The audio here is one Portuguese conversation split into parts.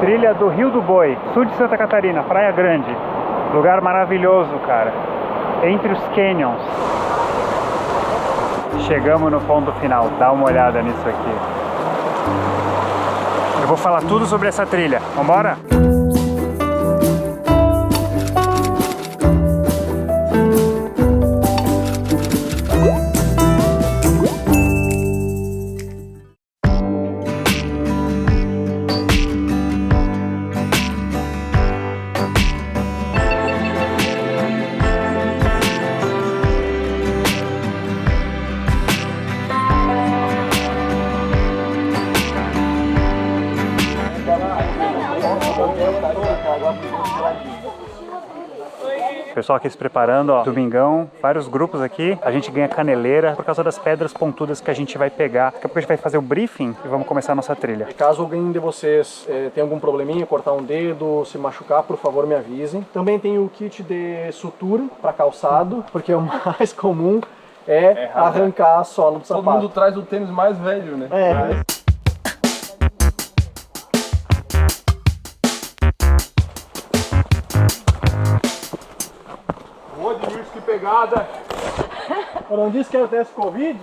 Trilha do Rio do Boi, sul de Santa Catarina, Praia Grande. Lugar maravilhoso, cara. Entre os canyons. Chegamos no ponto final. Dá uma olhada nisso aqui. Eu vou falar tudo sobre essa trilha. Vambora? Pessoal aqui se preparando, ó, domingão, vários grupos aqui, a gente ganha caneleira por causa das pedras pontudas que a gente vai pegar. Daqui a pouco a gente vai fazer o briefing e vamos começar a nossa trilha. Caso alguém de vocês tenha algum probleminha, cortar um dedo, se machucar, por favor me avisem. Também tem o kit de sutura para calçado, porque o mais comum é arrancar a sola do sapato. Todo mundo traz o tênis mais velho, né? Que pegada! Eu não disse que era teste Covid?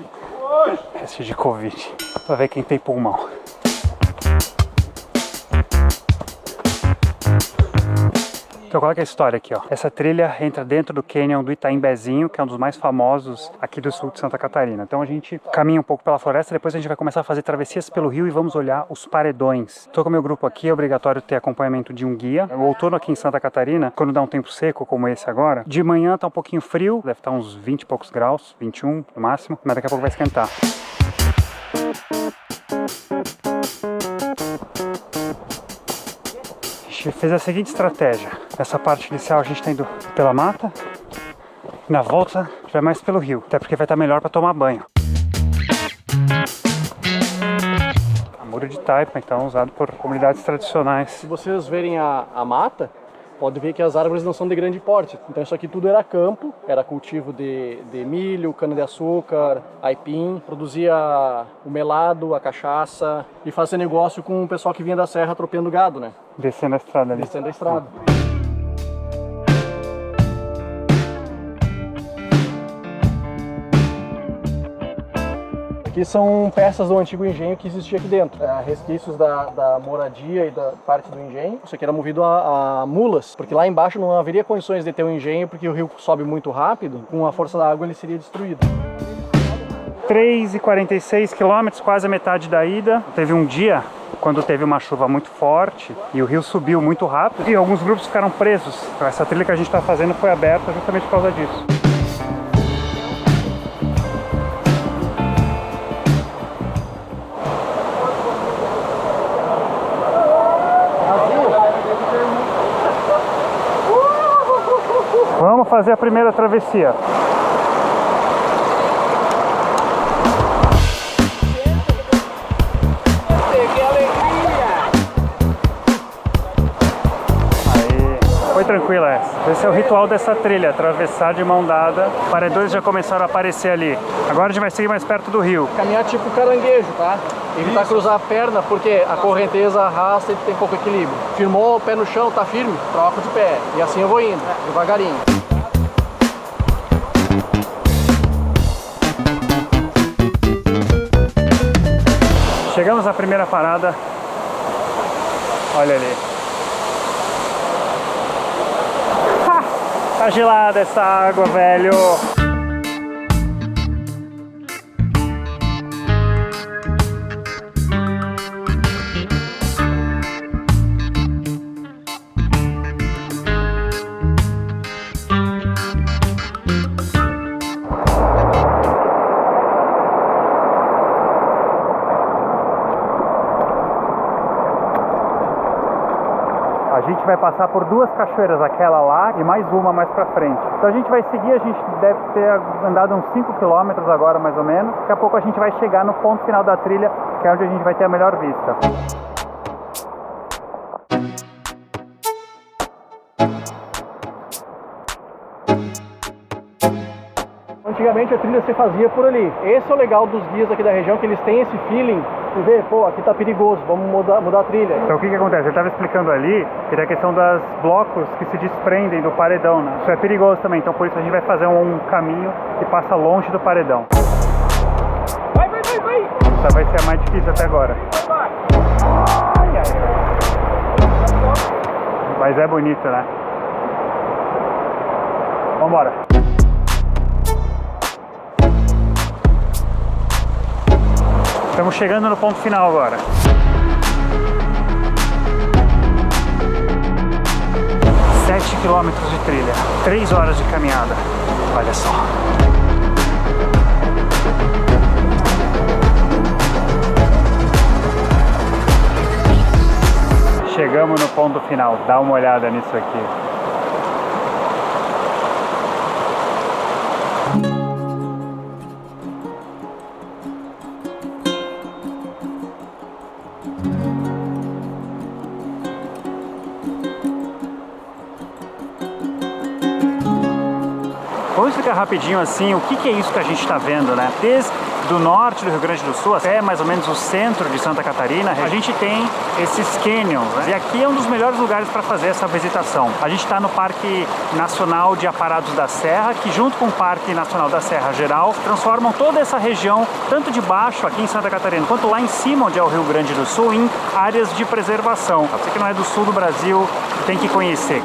Oxe. Teste de Covid, pra ver quem tem pulmão. Então qual é a história aqui, ó? Essa trilha entra dentro do Canyon do Itaimbezinho, que é um dos mais famosos aqui do sul de Santa Catarina. Então a gente caminha um pouco pela floresta, depois a gente vai começar a fazer travessias pelo rio e vamos olhar os paredões. Estou com o meu grupo aqui, é obrigatório ter acompanhamento de um guia. O outono aqui em Santa Catarina, quando dá um tempo seco como esse agora, de manhã tá um pouquinho frio, deve estar uns 20 e poucos graus, 21 no máximo, mas daqui a pouco vai esquentar. A gente fez a seguinte estratégia. Nessa parte inicial a gente está indo pela mata e na volta a gente vai mais pelo rio, até porque vai estar melhor para tomar banho. Muro de taipa, então, usado por comunidades tradicionais. Se vocês verem a mata, pode ver que as árvores não são de grande porte. Então isso aqui tudo era campo, era cultivo de milho, cana-de-açúcar, aipim, produzia o melado, a cachaça e fazia negócio com o pessoal que vinha da serra atropelando gado, né? Descendo a estrada ali. Descendo a estrada. Aqui são peças do antigo engenho que existia aqui dentro. Resquícios da moradia e da parte do engenho. Isso aqui era movido a mulas, porque lá embaixo não haveria condições de ter um engenho, porque o rio sobe muito rápido. Com a força da água ele seria destruído. 3,46 quilômetros, quase a metade da ida. Teve um dia quando teve uma chuva muito forte e o rio subiu muito rápido e alguns grupos ficaram presos. Então, essa trilha que a gente está fazendo foi aberta justamente por causa disso. Vamos fazer a primeira travessia. Foi tranquila essa. Esse é o ritual dessa trilha, atravessar de mão dada. Paredões já começaram a aparecer ali. Agora a gente vai seguir mais perto do rio. Caminhar tipo caranguejo, tá? Evitar cruzar a perna, porque a correnteza arrasta e tem pouco equilíbrio. Firmou o pé no chão, tá firme? Troca de pé. E assim eu vou indo, devagarinho. Chegamos à primeira parada. Olha ali. Tá gelada essa água, velho. A gente vai passar por duas cachoeiras, aquela lá e mais uma mais pra frente. Então a gente vai seguir, a gente deve ter andado uns 5 km agora mais ou menos. Daqui a pouco a gente vai chegar no ponto final da trilha, que é onde a gente vai ter a melhor vista. Antigamente a trilha se fazia por ali. Esse é o legal dos guias aqui da região, que eles têm esse feeling e vê, pô, aqui tá perigoso, vamos mudar a trilha. Então o que acontece? Ele estava explicando ali que tem a questão dos blocos que se desprendem do paredão, né? Isso é perigoso também, então por isso a gente vai fazer um caminho que passa longe do paredão. Vai! Essa vai ser a mais difícil até agora. Ai. Mas é bonito, né? Vambora! Estamos chegando no ponto final agora. 7 quilômetros de trilha, 3 horas de caminhada. Olha só. Chegamos no ponto final. Dá uma olhada nisso aqui. Vamos explicar rapidinho assim o que é isso que a gente está vendo, né? Desde do norte do Rio Grande do Sul até mais ou menos o centro de Santa Catarina, a gente tem esses canyons, né? E aqui é um dos melhores lugares para fazer essa visitação. A gente está no Parque Nacional de Aparados da Serra, que junto com o Parque Nacional da Serra Geral, transformam toda essa região, tanto de baixo aqui em Santa Catarina, quanto lá em cima, onde é o Rio Grande do Sul, em áreas de preservação. Você que não é do sul do Brasil, tem que conhecer.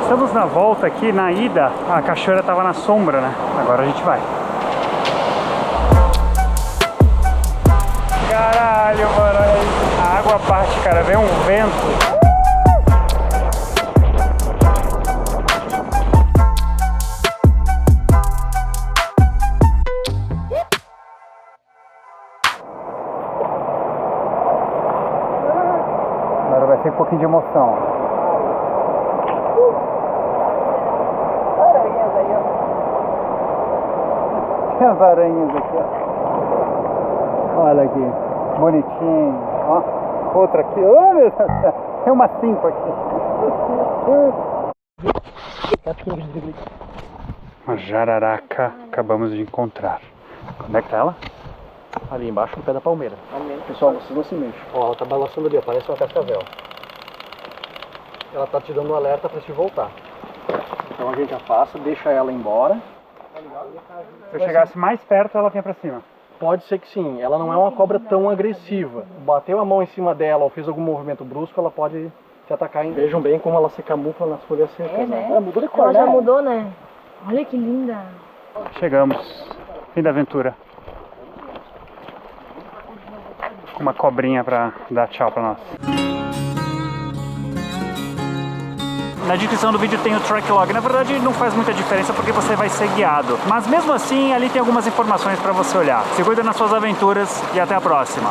Estamos na volta aqui, na ida, a cachoeira estava na sombra, né? Agora a gente vai. Caralho, mano, olha aí. A água bate, cara, vem um vento. Agora vai ser um pouquinho de emoção. Tem as aranhas aqui, ó. Olha aqui, bonitinho. Ó, outra aqui. Oh, meu Deus. Tem uma 5 aqui. Uma jararaca acabamos de encontrar. Onde é que tá ela? Ali embaixo, no pé da palmeira. Pessoal, vocês não se mexam. Ó, ela tá balançando ali, ó, parece uma cascavel. Ela tá te dando um alerta pra te voltar. Então a gente afasta, deixa ela embora. Se eu chegasse mais perto, ela vinha pra cima. Pode ser que sim, ela não é uma cobra tão agressiva. Bateu a mão em cima dela ou fez algum movimento brusco, ela pode te atacar. Vejam bem como ela se camufla nas folhas secas. né? Ela mudou de cor, Ela já né? mudou, né? Olha que linda. Chegamos. Fim da aventura. Uma cobrinha pra dar tchau pra nós. Na descrição do vídeo tem o track log. Na verdade não faz muita diferença porque você vai ser guiado. Mas mesmo assim ali tem algumas informações para você olhar. Se cuida nas suas aventuras e até a próxima.